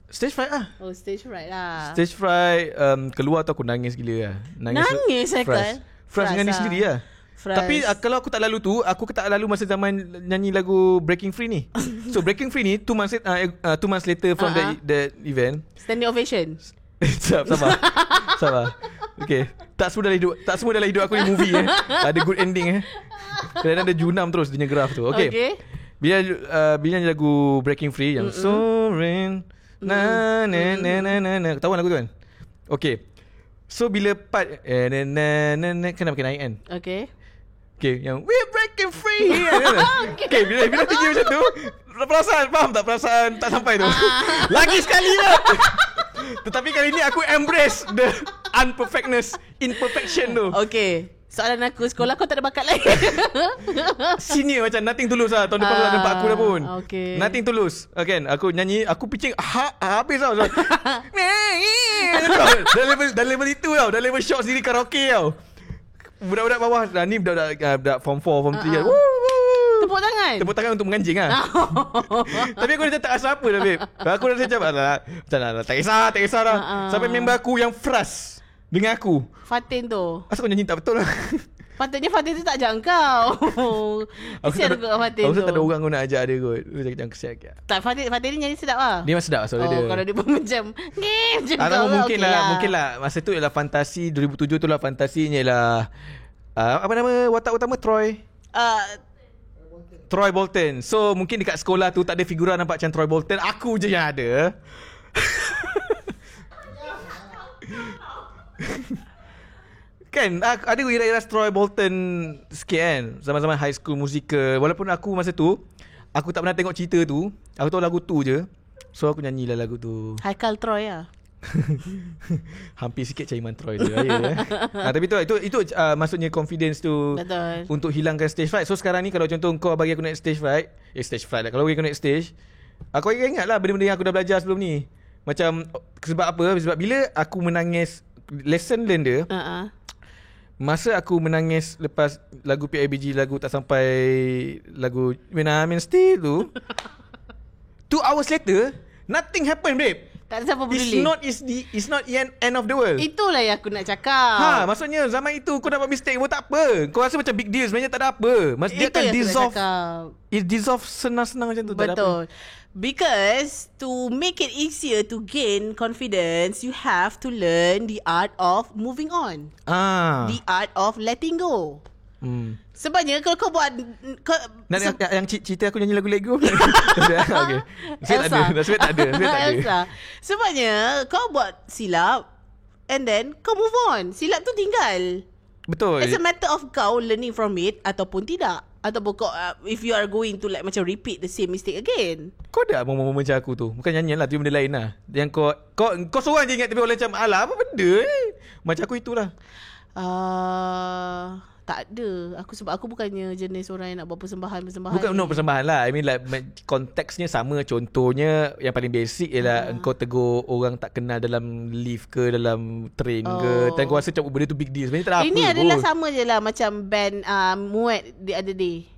Speaker 2: Stage fright lah.
Speaker 1: Oh, stage fright lah.
Speaker 2: Stage fright. Keluar tu aku nangis gila lah.
Speaker 1: Nangis kan?
Speaker 2: Fresh dengan ni sendiri lah. Tapi kalau aku tak lalu tu, aku tak lalu masa zaman nyanyi lagu Breaking Free ni. So Breaking Free ni 2 months later from the event.
Speaker 1: Standing ovation.
Speaker 2: Sabar. Okay. Tak semua dalam hidup aku ni movie ada good ending Kadang ada junam terus dia graf tu. Okay. Bila nyanyi lagu Breaking Free yang Soaring na na na na na. Tahu lagu tu kan? Okay. So bila part kena pakai naik kan? Okay, yang we're breaking free. Okay, bila tinggi macam tu, faham tak perasaan tak sampai tu. Lagi sekali lah. Tetapi kali ni aku embrace the unperfectness, imperfection tu.
Speaker 1: Okay. Soalan aku, sekolah kau tak ada bakat lagi.
Speaker 2: Senior macam nothing tulus lah. Tahun depan kau tak nampak aku dah pun.
Speaker 1: Okay.
Speaker 2: Nothing tulus. Kan, aku nyanyi, aku pitching habis tau. Dah level itu tau. Dah level shot sendiri karaoke tau. Budak-budak bawah ni budak form 4, form 3 kan. Tepuk tangan untuk menganjing lah. Tapi aku dah tak rasa apa dah babe. Aku dah macam tak kisah dah. Sampai member aku yang frust dengan aku,
Speaker 1: Fatin tu.
Speaker 2: asal kau nyanyi tak betul lah.
Speaker 1: Patutnya Fatin tu tak ajak kau. Kesian aku kat Fatin tu.
Speaker 2: Aku tak ada orang kau nak ajak dia kot. Aku jangan kesian.
Speaker 1: Tak, Fatin ni nyanyi sedap lah.
Speaker 2: Dia memang sedap suara dia.
Speaker 1: Kalau dia pun macam
Speaker 2: mungkin lah masa tu ialah fantasi 2007 tu lah. Fantasinya ialah apa nama watak utama Troy Bolton. So mungkin dekat sekolah tu tak ada figura nampak macam Troy Bolton. Aku je yang ada. Kan ada iras Troy Bolton sikit kan, zaman-zaman High School Musical. Walaupun aku masa tu aku tak pernah tengok cerita tu, aku tahu lagu tu je. So aku nyanyilah lagu tu.
Speaker 1: Haikal Troy lah.
Speaker 2: Hampir sikit Caiman Troy tu. Tapi itu maksudnya confidence tu.
Speaker 1: Betul.
Speaker 2: Untuk hilangkan stage fright. So sekarang ni kalau contoh kau bagi aku naik stage fright lah. Kalau bagi aku naik stage, aku ingat lah benda-benda yang aku dah belajar sebelum ni. Macam sebab apa? Sebab bila aku menangis, lesson learn dia, masa aku menangis lepas lagu PIBG, lagu tak sampai, lagu When I'm Still tu 2 hours later nothing happen babe.
Speaker 1: Tak ada siapa peduli.
Speaker 2: It's not end of the world.
Speaker 1: Itulah yang aku nak cakap.
Speaker 2: Maksudnya zaman itu kau dapat mistake pun tak apa. Kau rasa macam big deal, sebenarnya tak ada apa. Dia akan dissolve. It dissolve senang-senang macam tu.
Speaker 1: Betul. Because to make it easier to gain confidence, you have to learn the art of moving on. The art of letting go. Sebabnya kalau kau buat
Speaker 2: yang cerita aku nyanyi lagu Let Go. Okay. Nasib tak ada.
Speaker 1: Elsa. Sebabnya kau buat silap and then kau move on. Silap tu tinggal.
Speaker 2: Betul.
Speaker 1: It's a matter of kau learning from it ataupun tidak. Ataupun kau if you are going to like macam repeat the same mistake again.
Speaker 2: Kau ada momen-momen macam aku tu. Bukan nyanyian lah, tapi benda lain lah. Yang kau seorang je ingat, tapi orang macam alah apa benda macam aku itulah.
Speaker 1: Tak ada. Sebab aku bukannya jenis orang yang nak buat persembahan.
Speaker 2: Bukan persembahan lah. I mean like konteksnya sama. Contohnya yang paling basic ialah engkau tegur orang tak kenal dalam lift ke, dalam train ke. Dan kau rasa macam benda tu big deal. Sebenarnya tak ada apa.
Speaker 1: Ini adalah sama je lah macam band Muat the other day.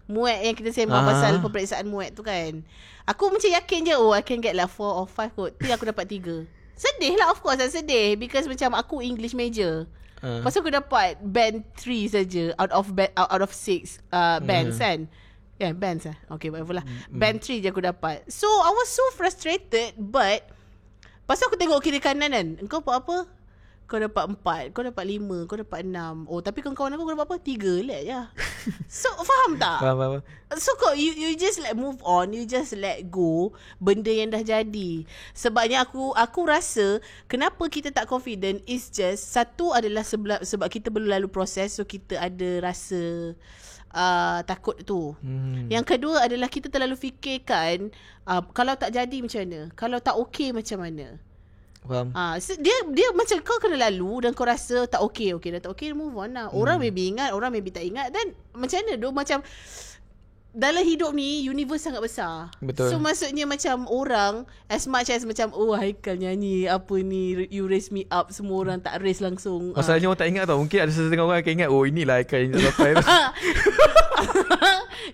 Speaker 1: Muat yang kita sembang pasal peperiksaan Muat tu kan. Aku macam yakin je I can get like 4 or 5 kot. Tapi aku dapat 3. Sedih lah, of course lah sedih. Because macam aku English major. Pasal aku dapat band 3 saja out of 6 bands kan. Yeah, bands lah. Okay, whatever lah. Band 3 je aku dapat. So I was so frustrated. But pasal aku tengok kiri kanan kan, engkau dapat apa? Kau dapat 4, kau dapat 5, kau dapat 6. Oh, tapi kawan-kawan aku dapat apa? 3 let je. So faham tak?
Speaker 2: Faham.
Speaker 1: So kau you just like move on, you just let go benda yang dah jadi. Sebabnya aku rasa kenapa kita tak confident is just satu adalah sebab kita belum lalu proses, so kita ada rasa takut tu. Yang kedua adalah kita terlalu fikirkan kalau tak jadi macam mana, kalau tak okey macam mana.
Speaker 2: Faham.
Speaker 1: Dia macam kau kena lalu dan kau rasa tak okey dah tak okey, move on lah. Orang maybe ingat, orang maybe tak ingat. Dan macam mana tu, macam dalam hidup ni universe sangat besar.
Speaker 2: Betul.
Speaker 1: So maksudnya macam orang as much as macam Haikal nyanyi apa ni, you raise me up, semua orang tak raise langsung.
Speaker 2: Masalahnya orang tak ingat tau. Mungkin ada setengah orang akan ingat inilah Haikal yang tak sampai.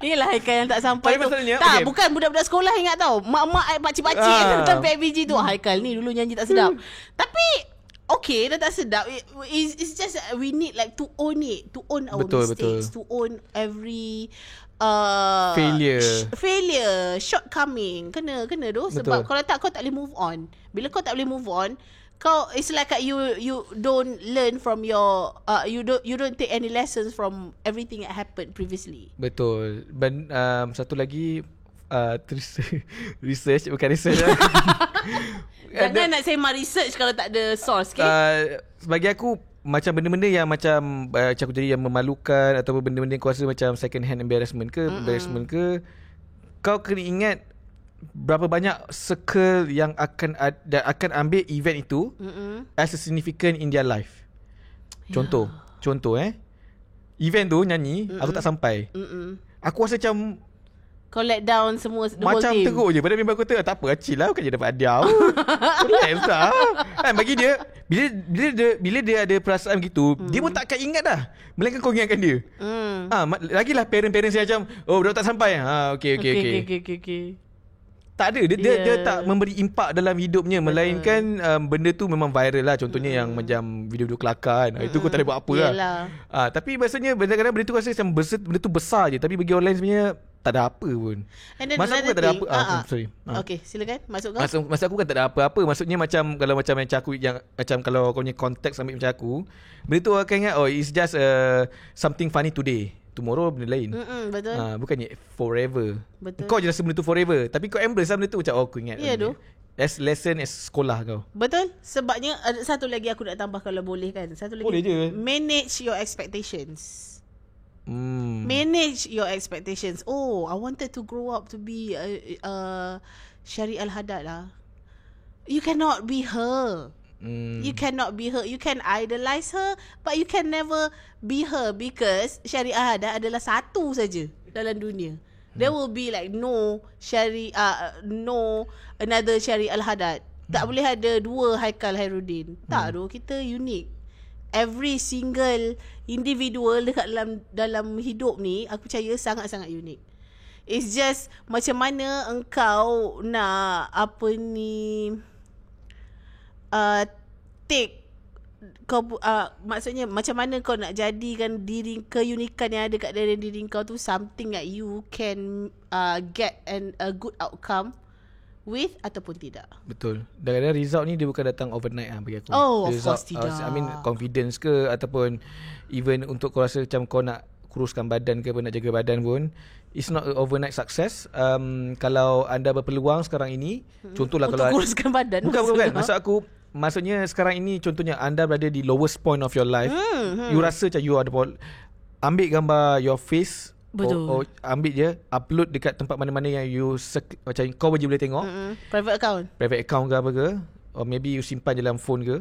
Speaker 1: Inilah Haikal yang tak sampai tu. Tak, bukan budak-budak sekolah ingat tau. Mak-mak pakcik-pakcik tentang PBG tu. Haikal ni dulu nyanyi tak sedap. Tapi okay, dah tak sedap. It's just we need like to own it, to own our mistakes, to own every failure, shortcoming. Kena tu sebab kalau tak kau tak boleh move on. Bila kau tak boleh move on, kau it's like you don't learn from your you don't take any lessons from everything that happened previously.
Speaker 2: Betul. Dan satu lagi research bukan research lah.
Speaker 1: Jangan nak sembang research kalau tak ada source, okay?
Speaker 2: Bagi aku macam benda-benda yang macam aku jadi yang memalukan ataupun benda-benda yang kau rasa macam second hand embarrassment ke, kau kena ingat berapa banyak circle yang akan ambil event itu as a significant in their life. Contoh event tu nyanyi, aku tak sampai. Aku rasa macam
Speaker 1: kau let down semua
Speaker 2: macam teruk je. Pada member aku kata tak apa, chill lah, bukan je dapat hadiah. Relax lah kan. Bagi dia bila dia ada perasaan gitu, dia pun takkan ingat dah, melainkan kau ingatkan dia. Lagilah parents saya macam dah tak sampai. Okay. Tak ada dia tak memberi impak dalam hidupnya. Melainkan benda tu memang viral lah. Contohnya yang macam video-video kelakar kan. Itu kau tak boleh buat apa lah. Tapi maksudnya kadang-kadang benda tu rasa macam benda tu besar je, tapi bagi orang lain sebenarnya tak ada apa pun. Masa aku kan tak ada apa. Sorry.
Speaker 1: Okay, silakan. Masuk kau.
Speaker 2: Masa aku kan tak ada apa-apa. Maksudnya macam kalau macam aku yang macam kalau kau punya konteks ambil macam aku, benda tu akan ingat it's just something funny today. Tomorrow benda lain.
Speaker 1: Betul.
Speaker 2: Bukannya forever.
Speaker 1: Betul.
Speaker 2: Kau je rasa benda tu forever, tapi kau embrace benda tu macam aku ingat.
Speaker 1: Ya tu.
Speaker 2: As lesson as sekolah kau.
Speaker 1: Betul. Sebabnya ada satu lagi aku nak tambah kalau boleh kan. Satu lagi.
Speaker 2: Boleh je.
Speaker 1: Manage your expectations. Manage your expectations. I wanted to grow up to be Syari Al-Haddad lah. You cannot be her. You cannot be her. You can idolize her, but you can never be her, because Syari Al-Haddad adalah satu saja dalam dunia. There will be like no another Syari Al-Haddad. Tak boleh ada dua Haikal Khairuddin. Tak tu, kita unik. Every single individual dekat dalam hidup ni, aku percaya sangat-sangat unik. It's just macam mana engkau nak take kau maksudnya macam mana kau nak jadikan keunikan yang ada kat dalam diri kau tu something that you can get a good outcome with ataupun tidak.
Speaker 2: Betul. Dan kadang result ni dia bukan datang overnight bagi aku.
Speaker 1: Of course tidak.
Speaker 2: I mean confidence ke, ataupun even untuk kau rasa macam kau nak kuruskan badan ke, nak jaga badan pun, it's not a overnight success. Kalau anda berpeluang sekarang ini, contohlah
Speaker 1: untuk
Speaker 2: kalau
Speaker 1: kuruskan badan.
Speaker 2: Bukan. Maksudnya sekarang ini contohnya anda berada di lowest point of your life. You rasa macam you ada ambil gambar your face.
Speaker 1: Betul.
Speaker 2: Ambil je, upload dekat tempat mana-mana yang you macam kau je boleh tengok.
Speaker 1: Private account
Speaker 2: ke apa ke, or maybe you simpan je dalam phone ke.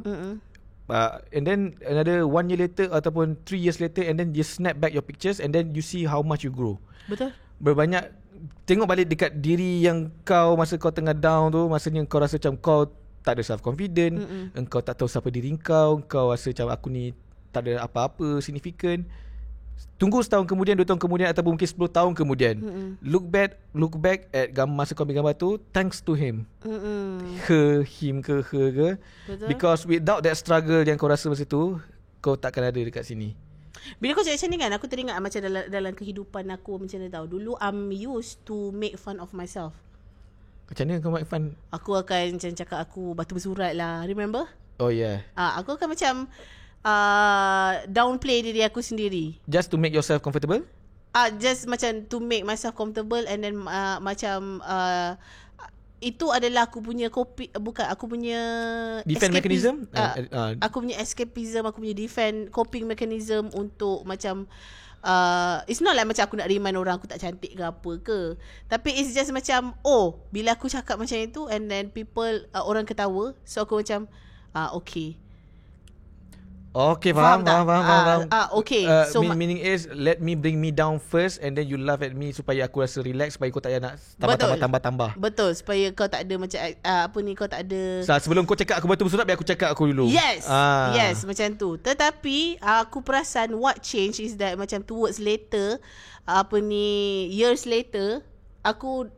Speaker 2: And then another 1 year later ataupun 3 years later, and then you snap back your pictures, and then you see how much you grow.
Speaker 1: Betul.
Speaker 2: Berbanyak. Tengok balik dekat diri yang kau masa kau tengah down tu, masanya kau rasa macam kau tak ada self confident, engkau tak tahu siapa diri kau rasa macam aku ni tak ada apa-apa significant. Tunggu setahun kemudian, 2 tahun kemudian, ataupun mungkin 10 tahun kemudian, look back at masa kau ambil gambar tu, thanks to him. Him ke. Betul. Because without that struggle yang kau rasa masa tu, kau takkan ada dekat sini.
Speaker 1: Bila kau cakap macam ni kan, aku teringat macam dalam kehidupan aku macam ni tau. Dulu I'm used to make fun of myself.
Speaker 2: Macam mana kau make fun?
Speaker 1: Aku akan macam cakap aku batu bersurat lah. Remember?
Speaker 2: Oh yeah.
Speaker 1: Aku akan macam downplay diri aku sendiri.
Speaker 2: Just to make yourself comfortable?
Speaker 1: Just macam to make myself comfortable, and then macam itu adalah aku punya aku punya
Speaker 2: defense mechanism.
Speaker 1: Aku punya escapism, aku punya coping mechanism untuk macam it's not like macam aku nak remind orang aku tak cantik ke apa ke, tapi it's just macam bila aku cakap macam itu, and then people orang ketawa, so aku macam okay.
Speaker 2: Okay, faham.
Speaker 1: Okay.
Speaker 2: So meaning is let me bring me down first and then you laugh at me supaya aku rasa relax, supaya kau tak payah nak tambah.
Speaker 1: Betul, supaya kau tak ada macam kau tak ada.
Speaker 2: Sebelum kau cakap aku betul sunat, biar aku cakap aku dulu.
Speaker 1: Yes, macam tu. Tetapi aku perasan what change is that macam towards later, years later, aku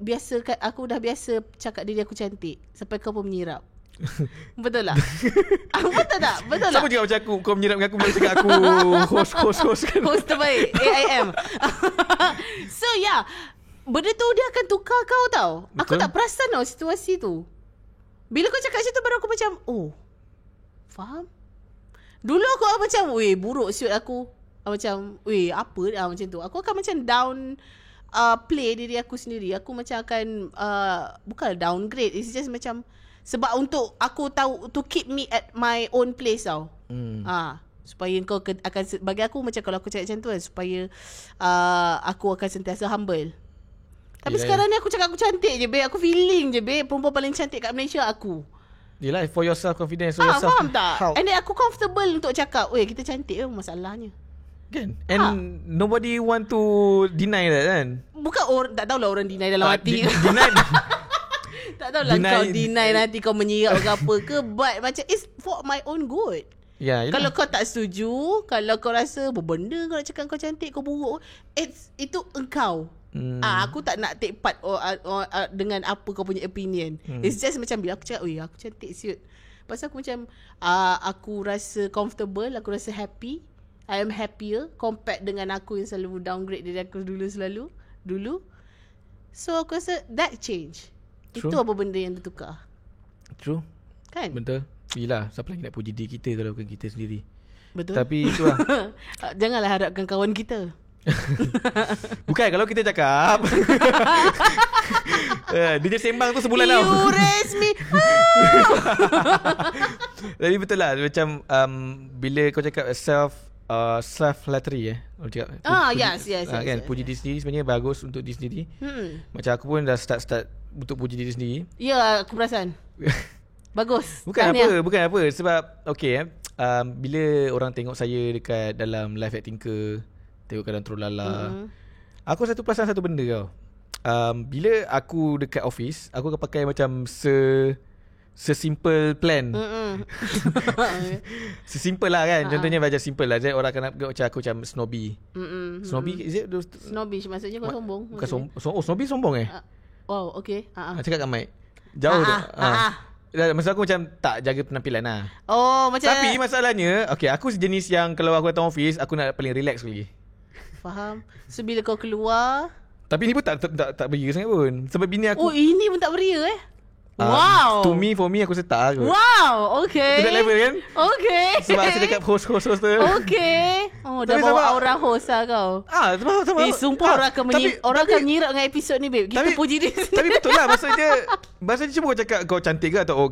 Speaker 1: dah biasa cakap diri aku cantik sampai kau pun menyirap. Betul tak? Betul tak?
Speaker 2: Siapa cakap macam aku? Kau menyirap dengan aku, baru cakap aku host kan?
Speaker 1: Host terbaik AIM. So yeah, benda tu dia akan tukar kau tau. Betul? Aku tak perasan tau situasi tu. Bila kau cakap macam tu, baru aku macam, oh, faham. Dulu aku macam, buruk siut aku. Macam, apa dah macam tu. Aku akan macam down play diri aku sendiri. Aku macam akan bukan downgrade. It's just macam, sebab untuk aku tahu, to keep me at my own place tau. Supaya kau akan, bagi aku macam kalau aku cakap macam tu kan, supaya aku akan sentiasa humble. Tapi sekarang ni aku cakap aku cantik je, babe. Aku feeling je, babe. Perempuan paling cantik kat Malaysia aku.
Speaker 2: Yelah, for your self confidence, for yourself.
Speaker 1: Faham tak? How? And then aku comfortable untuk cakap, kita cantik, masalahnya
Speaker 2: kan? And nobody want to deny that kan? Bukan
Speaker 1: orang, tak tahulah orang deny dalam hati.
Speaker 2: Deny.
Speaker 1: Tak tahulah kau deny nanti kau menyirap ke apa ke. But macam it's for my own good. Kalau kau tak setuju, kalau kau rasa berbenda kau nak cakap kau cantik, kau buruk, itu engkau. Aku tak nak take part dengan apa kau punya opinion. It's just macam bila aku cakap, aku cantik siut. Pasal aku macam aku rasa comfortable, aku rasa happy. I am happier compared dengan aku yang selalu downgrade diri aku dulu. So aku rasa that change. True. Itu apa benda yang tertukar.
Speaker 2: True.
Speaker 1: Kan?
Speaker 2: Betul. Yelah, siapa lagi nak puji diri kita kalau bukan kita sendiri.
Speaker 1: Betul.
Speaker 2: Tapi itulah.
Speaker 1: Janganlah harapkan kawan kita.
Speaker 2: Bukan, kalau kita cakap dia je sembang tu sebulan tau.
Speaker 1: You raise me.
Speaker 2: Tapi betul lah, macam bila kau cakap self-flattery
Speaker 1: yes,
Speaker 2: kan, puji diri sendiri sebenarnya bagus untuk diri sendiri. Macam aku pun dah start untuk puji diri sendiri.
Speaker 1: Ya, aku perasan. Bagus.
Speaker 2: Bukan apa sebab bila orang tengok saya dekat dalam live acting ke, tengok kadang Trolala, aku perasan satu benda tau. Bila aku dekat office, aku akan pakai macam sesimple plan. Sesimple lah kan. Contohnya macam simple lah. Jadi orang akan nak macam aku macam snobby. Snobby, is it?
Speaker 1: Snobby maksudnya kau sombong.
Speaker 2: Bukan snobby sombong
Speaker 1: Wow, okay.
Speaker 2: Cakap kat mic. Jauh tu. Maksud aku macam tak jaga penampilan lah.
Speaker 1: Macam.
Speaker 2: Tapi masalahnya, aku sejenis yang kalau aku datang office, aku nak paling relax lagi.
Speaker 1: Faham. So bila kau keluar,
Speaker 2: tapi ni pun tak beria sangat pun. Sebab bini aku,
Speaker 1: ini pun tak beria wow.
Speaker 2: For me aku setak aku.
Speaker 1: Wow, okay.
Speaker 2: Itu level kan?
Speaker 1: Okay.
Speaker 2: Sebab aku dekat host tu.
Speaker 1: Okay. Dah bawa aura host lah kau.
Speaker 2: Sama.
Speaker 1: Sumpah orang akan menyirap dengan episod ni, babe. Kita puji dia.
Speaker 2: Tapi betul lah. Maksudnya cuba kau cakap kau cantik ke, atau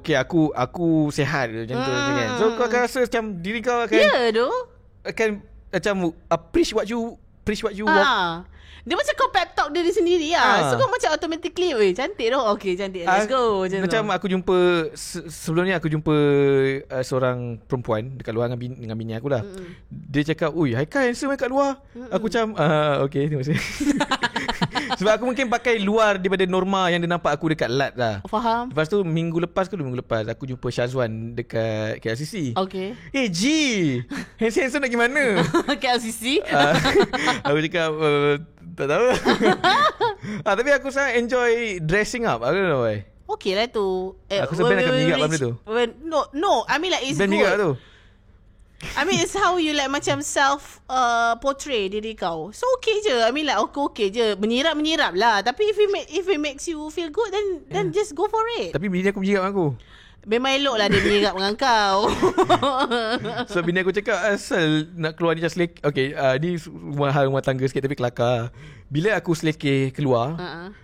Speaker 2: aku sihat macam tu kan. So kau akan rasa macam diri kau akan akan macam preach what you want.
Speaker 1: Dia macam kau pep talk diri sendiri lah. So kau macam automatically, cantik tu. Okay, cantik. Let's go.
Speaker 2: Macam aku jumpa sebelum ni aku jumpa seorang perempuan dekat luar dengan bini aku lah. Dia cakap, Haikal handsome kat luar. Aku macam okay, terima kasih. Sebab aku mungkin pakai luar daripada norma yang dia nampak aku dekat LAT lah.
Speaker 1: Faham.
Speaker 2: Lepas tu minggu lepas aku jumpa Syazwan dekat KLCC.
Speaker 1: Okay.
Speaker 2: G, handsome nak pergi mana?
Speaker 1: KLCC.
Speaker 2: Aku cakap tak tahu. Tapi aku sangat enjoy dressing up. I don't know why.
Speaker 1: Okay lah tu.
Speaker 2: Aku sebenarnya akan mengigat benda tu.
Speaker 1: No, I mean like it's
Speaker 2: ben
Speaker 1: good.
Speaker 2: Tu.
Speaker 1: I mean it's how you like macam self portray diri kau. So okay je. I mean like okay je. Menyirap lah. Tapi if it makes you feel good, then just go for it.
Speaker 2: Tapi bini aku menyirap aku.
Speaker 1: Memang elok lah dia menyirap dengan kau.
Speaker 2: So bini aku cakap, asal nak keluar ni just selekeh. Okay, ni rumah tangga sikit tapi kelakar. Bila aku selekeh keluar,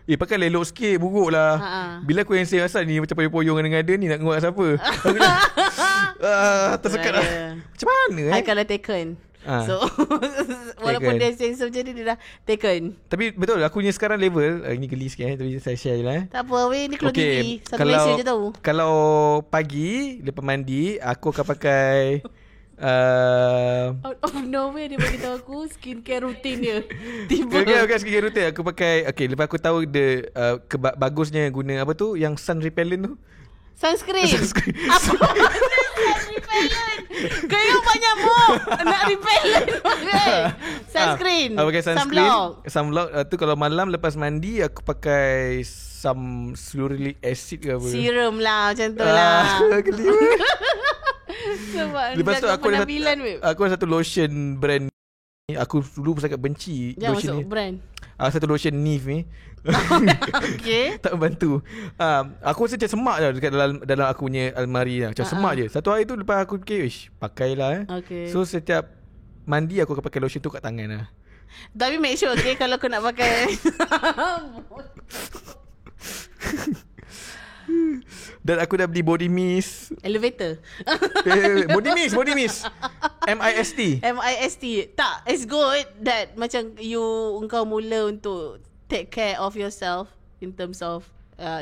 Speaker 2: pakai lelok sikit, buruk lah. Bila aku yang say, asal ni macam poyong-poyong dengan dia ni, nak nguat siapa? Tersekat lah. Macam mana
Speaker 1: Haikal dah taken. So walaupun dia sensor macam ni, dia dah taken.
Speaker 2: Tapi betul, aku ni sekarang level ini geli sikit tapi saya share je lah.
Speaker 1: Tak apa, ni keluar gigi. Satu mesej je tahu.
Speaker 2: Kalau pagi lepas mandi, aku akan pakai
Speaker 1: Out of nowhere dia bagi tahu aku skincare routine dia. Tiba.
Speaker 2: Okay, skincare routine aku pakai. Okay, lepas aku tahu dia bagusnya guna apa tu, yang sun repellent tu.
Speaker 1: Sunscreen. Apa maksud sun repellent? Kau banyak mop nak repellent. Okay. Sunscreen.
Speaker 2: Pakai sunscreen. Sunblock tu kalau malam lepas mandi aku pakai slurrylic acid ke apa.
Speaker 1: Serum lah macam tu lah. Sebab
Speaker 2: lepas tu aku ada satu lotion brand ni. Aku dulu sangat benci lotion ni.
Speaker 1: Brand.
Speaker 2: Satu lotion Neve ni.
Speaker 1: Okay.
Speaker 2: Tak membantu. Aku rasa macam semak je dekat dalam aku punya almari lah. Macam semak je. Satu hari tu lepas aku fikir, pakailah.
Speaker 1: Okay.
Speaker 2: So setiap mandi aku akan pakai lotion tu kat tangan lah.
Speaker 1: Tapi make sure kalau kau nak pakai
Speaker 2: dan aku dah beli body mist.
Speaker 1: Elevator.
Speaker 2: Body mist. MIST.
Speaker 1: Tak, it's good that macam engkau mula untuk take care of yourself in terms of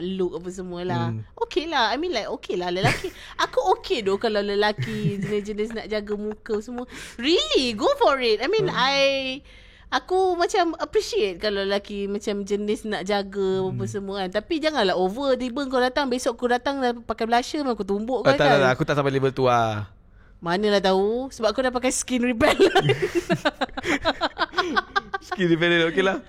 Speaker 1: look apa semua lah. Okay lah. I mean like okay lah lelaki. Aku okay doh kalau lelaki jenis-jenis nak jaga muka semua. Really, go for it. I mean aku macam appreciate kalau lelaki macam jenis nak jaga apa semua kan. Tapi janganlah over. Tiba kau datang, besok kau datang dah pakai blusher, aku tumbuk kan.
Speaker 2: Tak, aku tak sampai level tu lah.
Speaker 1: Manalah tahu. Sebab aku dah pakai skin repellent.
Speaker 2: Skin repellent okey lah.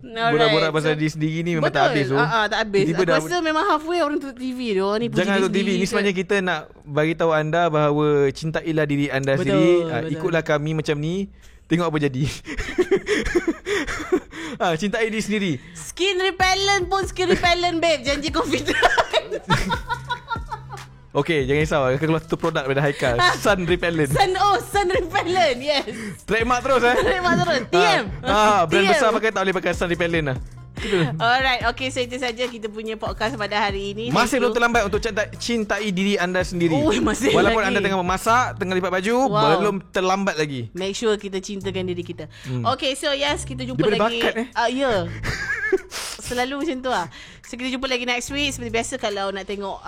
Speaker 2: Borak-borak pasal diri sendiri ni memang tak habis tu.
Speaker 1: Tak habis. Aku rasa memang halfway orang tutup TV tu.
Speaker 2: Jangan tutup TV. Ni sebenarnya kita nak bagi tahu anda bahawa cintailah diri anda sendiri. Ikutlah kami macam ni. Tengok apa jadi. Cintai diri sendiri.
Speaker 1: Skin repellent pun skin repellent babe. Janji confident.
Speaker 2: Okay, jangan risau. Akan keluar satu produk daripada Haikal. Sun repellent.
Speaker 1: Sun repellent. Yes.
Speaker 2: Trademark terus
Speaker 1: Trademark terus. TM.
Speaker 2: Brand besar pakai tak boleh pakai sun repellent lah.
Speaker 1: Alright, okay, so itu saja kita punya podcast pada hari ini.
Speaker 2: Masih belum terlambat untuk cintai diri anda sendiri. Walaupun anda tengah memasak, tengah lipat baju, belum terlambat lagi.
Speaker 1: Make sure kita cintakan diri kita. Okay, so yes, kita jumpa
Speaker 2: dia
Speaker 1: lagi.
Speaker 2: Bakat,
Speaker 1: Ya. Selalu macam tu lah. So kita jumpa lagi next week. Seperti biasa kalau nak tengok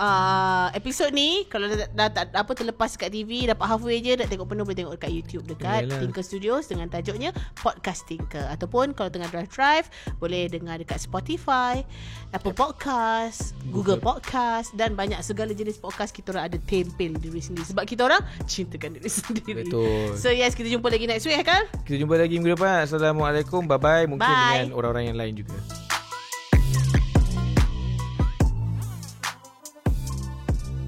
Speaker 1: episod ni, kalau dah tak apa terlepas kat TV, dapat halfway je, nak tengok penuh boleh tengok dekat YouTube dekat Tinker Studios dengan tajuknya Podcast Tinker. Ataupun kalau tengah drive boleh dengar dekat Spotify, Apple Podcast, Google Podcast dan banyak segala jenis podcast. Kita orang ada tempel diri sendiri sebab kita orang cintakan diri sendiri.
Speaker 2: Betul.
Speaker 1: So yes, kita jumpa lagi next week kan?
Speaker 2: Kita jumpa lagi minggu depan. Assalamualaikum. Bye-bye. Mungkin dengan orang-orang yang lain juga.